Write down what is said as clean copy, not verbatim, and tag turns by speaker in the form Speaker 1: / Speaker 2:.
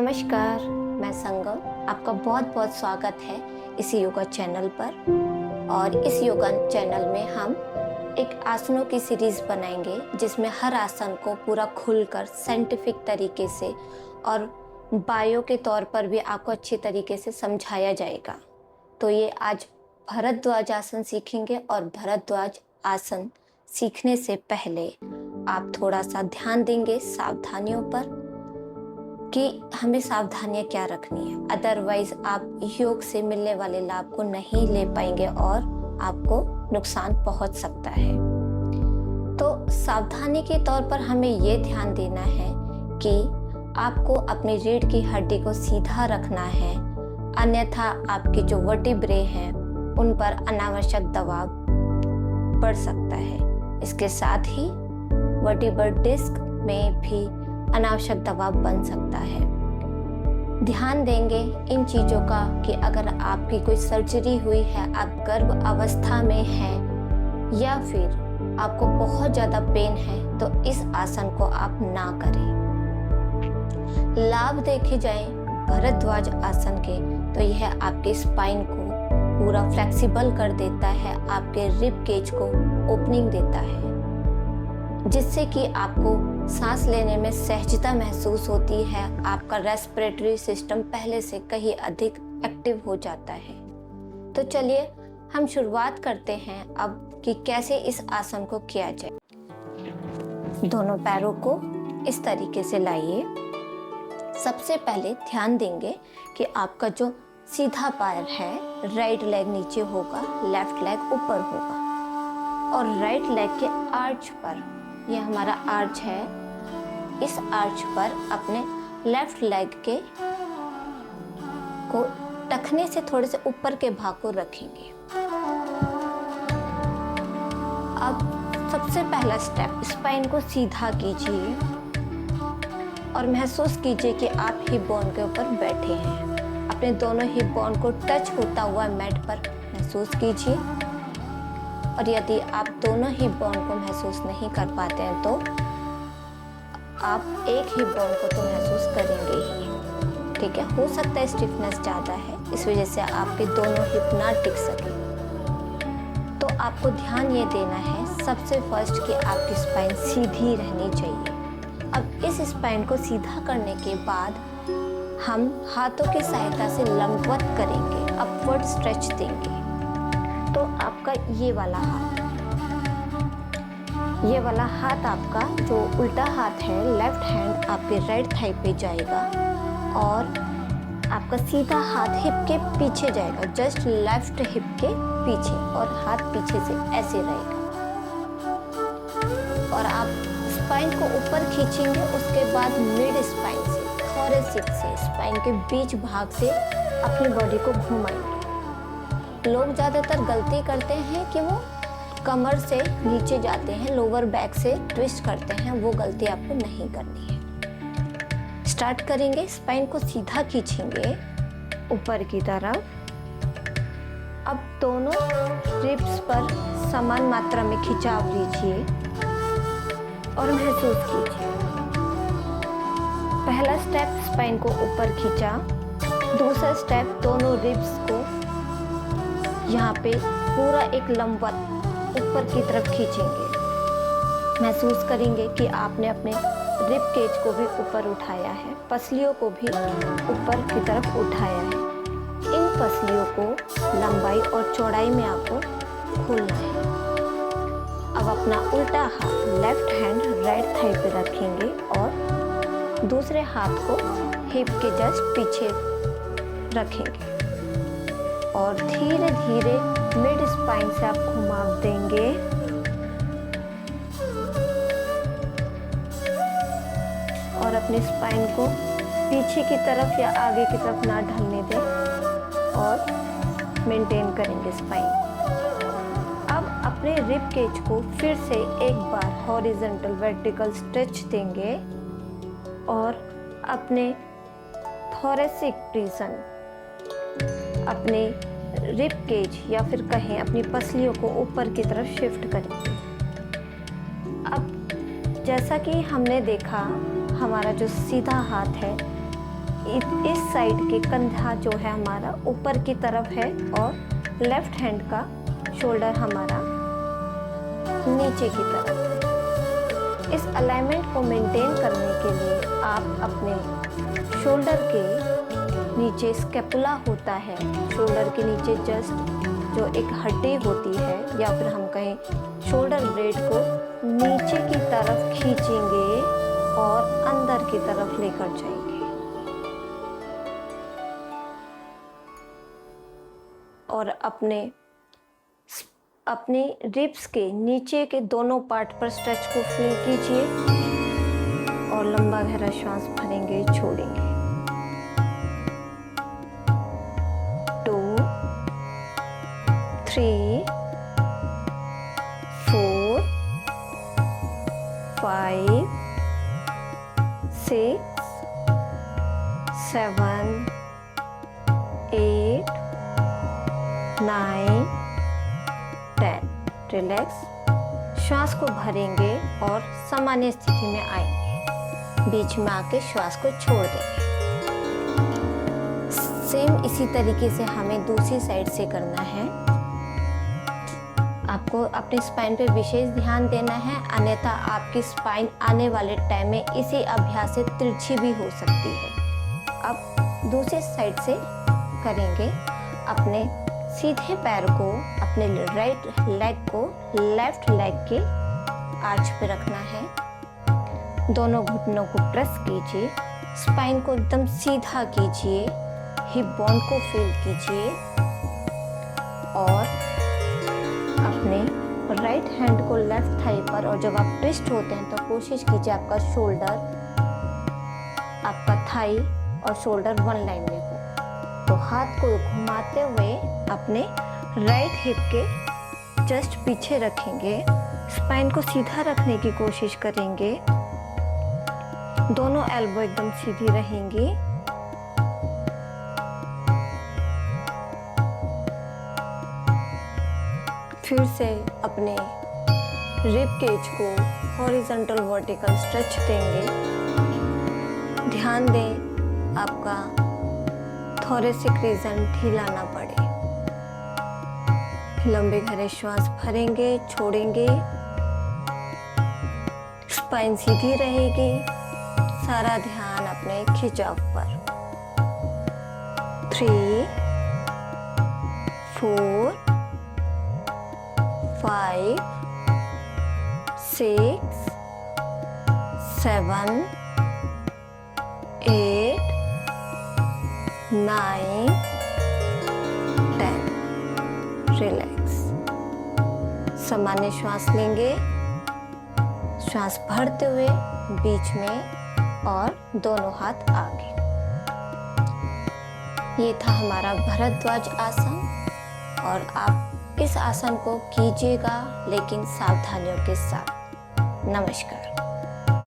Speaker 1: नमस्कार, मैं संगम। आपका बहुत बहुत स्वागत है इस योगा चैनल पर। और इस योगा चैनल में हम एक आसनों की सीरीज बनाएंगे जिसमें हर आसन को पूरा खुलकर साइंटिफिक तरीके से और बायो के तौर पर भी आपको अच्छी तरीके से समझाया जाएगा। तो ये आज भरद्वाज आसन सीखेंगे और भरद्वाज आसन सीखने से पहले आप थोड़ा सा ध्यान देंगे सावधानियों पर कि हमें सावधानियां क्या रखनी है, अदरवाइज आप योग से मिलने वाले लाभ को नहीं ले पाएंगे और आपको नुकसान पहुंच सकता है। तो सावधानी के तौर पर हमें ये ध्यान देना है कि आपको अपनी रीढ़ की हड्डी को सीधा रखना है, अन्यथा आपके जो वर्टिब्रे हैं उन पर अनावश्यक दबाव पड़ सकता है। इसके साथ ही वर्टिब्रल डिस्क में भी अनावश्यक दबाव बन सकता है। ध्यान देंगे इन चीज़ों का कि अगर आपकी कोई सर्जरी हुई है, आप गर्भ अवस्था में हैं या फिर आपको बहुत ज़्यादा पेन है तो इस आसन को आप ना करें। लाभ देखे जाएं भरद्वाज आसन के तो यह आपके स्पाइन को पूरा फ्लेक्सिबल कर देता है, आपके रिब केज को ओपनिंग देता है, जिससे कि आपको सांस लेने में सहजता महसूस होती है। आपका रेस्पिरेटरी सिस्टम पहले से कहीं अधिक एक्टिव हो जाता है। तो चलिए हम शुरुआत करते हैं अब कि कैसे इस आसन को किया जाए। दोनों पैरों को इस तरीके से लाइए। सबसे पहले ध्यान देंगे कि आपका जो सीधा पैर है, राइट लेग नीचे होगा, लेफ्ट लेग ऊपर होगा और राइट लेग के आर्च पर, यह हमारा आर्च है, इस आर्च पर अपने लेफ्ट लेग के को टखने से थोड़े से ऊपर के भाग को रखेंगे। अब सबसे पहला स्टेप, स्पाइन को सीधा कीजिए और महसूस कीजिए कि आप हिप बोन के ऊपर बैठे हैं। अपने दोनों हिप बोन को टच होता हुआ मैट पर महसूस कीजिए और यदि आप दोनों हिप बोन को महसूस नहीं कर पाते हैं तो आप एक हिप बोन को तो महसूस करेंगे ही, ठीक है। हो सकता है स्टिफनेस ज़्यादा है, इस वजह से आपके दोनों हिप ना टिक सके। तो आपको ध्यान ये देना है सबसे फर्स्ट कि आपकी स्पाइन सीधी रहनी चाहिए। अब इस स्पाइन को सीधा करने के बाद हम हाथों की सहायता से लंबवत करेंगे, अपवर्ड स्ट्रेच देंगे। तो आपका ये वाला हाथ आपका जो उल्टा हाथ है, लेफ्ट हैंड आपके राइट थाई पे जाएगा और आपका सीधा हाथ हिप के पीछे जाएगा, जस्ट लेफ्ट हिप के पीछे, और हाथ पीछे से ऐसे रहेगा। और आप स्पाइन को ऊपर खींचेंगे, उसके बाद मिड स्पाइन से, थोरेसिक से, स्पाइन के बीच भाग से अपनी बॉडी को घुमाएंगे। लोग ज़्यादातर गलती करते हैं कि वो कमर से नीचे जाते हैं, लोअर बैक से ट्विस्ट करते हैं, वो गलती आपको नहीं करनी है। स्टार्ट करेंगे, स्पाइन को सीधा खींचेंगे ऊपर की तरफ। अब दोनों रिब्स पर समान मात्रा में खिंचाव लीजिए और महसूस कीजिए। पहला स्टेप, स्पाइन को ऊपर खींचा। दूसरा स्टेप, दोनों रिब्स को यहाँ पे पूरा एक लंबवत ऊपर की तरफ खींचेंगे। महसूस करेंगे कि आपने अपने रिब केज को भी ऊपर उठाया है, पसलियों को भी ऊपर की तरफ उठाया है। इन पसलियों को लंबाई और चौड़ाई में आपको खोलना है। अब अपना उल्टा हाथ लेफ्ट हैंड राइट थाई पे रखेंगे और दूसरे हाथ को हिप के जस्ट पीछे रखेंगे और धीरे धीरे मिड स्पाइन से आप घुमाव देंगे और अपने स्पाइन को पीछे की तरफ या आगे की तरफ ना ढलने दें और मेंटेन करेंगे स्पाइन। अब अपने रिब केज को फिर से एक बार हॉरिजॉन्टल वर्टिकल स्ट्रेच देंगे और अपने थोरेसिक रीजन, अपने रिब केज या फिर कहें अपनी पसलियों को ऊपर की तरफ शिफ्ट करेंगे। अब जैसा कि हमने देखा, हमारा जो सीधा हाथ है इस साइड के कंधा जो है हमारा ऊपर की तरफ है और लेफ्ट हैंड का शोल्डर हमारा नीचे की तरफ है। इस अलाइनमेंट को मेंटेन करने के लिए आप अपने शोल्डर के नीचे स्कैपुला होता है, शोल्डर के नीचे जस्ट जो एक हड्डी होती है, या फिर हम कहें शोल्डर ब्लेड को नीचे की तरफ खींचेंगे और अंदर की तरफ लेकर जाएंगे। और अपने रिब्स के नीचे के दोनों पार्ट पर स्ट्रेच को फील कीजिए और लंबा गहरा श्वास भरेंगे, छोड़ेंगे। 2 3 4 5 6 7 8 9 10। रिलैक्स, श्वास को भरेंगे और सामान्य स्थिति में आएंगे। बीच में आके श्वास को छोड़ देंगे। सेम इसी तरीके से हमें दूसरी साइड से करना है। आपको अपने स्पाइन पे विशेष ध्यान देना है, अन्यथा आपकी स्पाइन आने वाले टाइम में इसी अभ्यास से तिरछी भी हो सकती है। अब दूसरी साइड से करेंगे। अपने सीधे पैर को, अपने राइट लेग को लेफ्ट लेग के आर्च पे रखना है। दोनों घुटनों को प्रेस कीजिए, स्पाइन को एकदम सीधा कीजिए, हिप बोन को फील कीजिए और अपने राइट हैंड को लेफ्ट थाई पर, और जब आप ट्विस्ट होते हैं तो कोशिश कीजिए आपका शोल्डर, आपका थाई और शोल्डर वन लाइन में हो। तो हाथ को घुमाते हुए अपने राइट हिप के जस्ट पीछे रखेंगे, स्पाइन को सीधा रखने की कोशिश करेंगे, दोनों एल्बो एकदम सीधी रहेंगी। फिर से अपने रिब केज को हॉरिजॉन्टल वर्टिकल स्ट्रेच देंगे। ध्यान दें आपका थोरेसिक रीजन ढीला ना पड़े। लंबे गहरे श्वास भरेंगे, छोड़ेंगे, स्पाइन सीधी रहेगी, सारा ध्यान अपने खिंचाव पर। 3 4 5 6 7 8 9 10। रिलैक्स, सामान्य श्वास लेंगे, श्वास भरते हुए बीच में और दोनों हाथ आगे। ये था हमारा भरद्वाज आसन और आप इस आसन को कीजिएगा लेकिन सावधानियों के साथ। नमस्कार।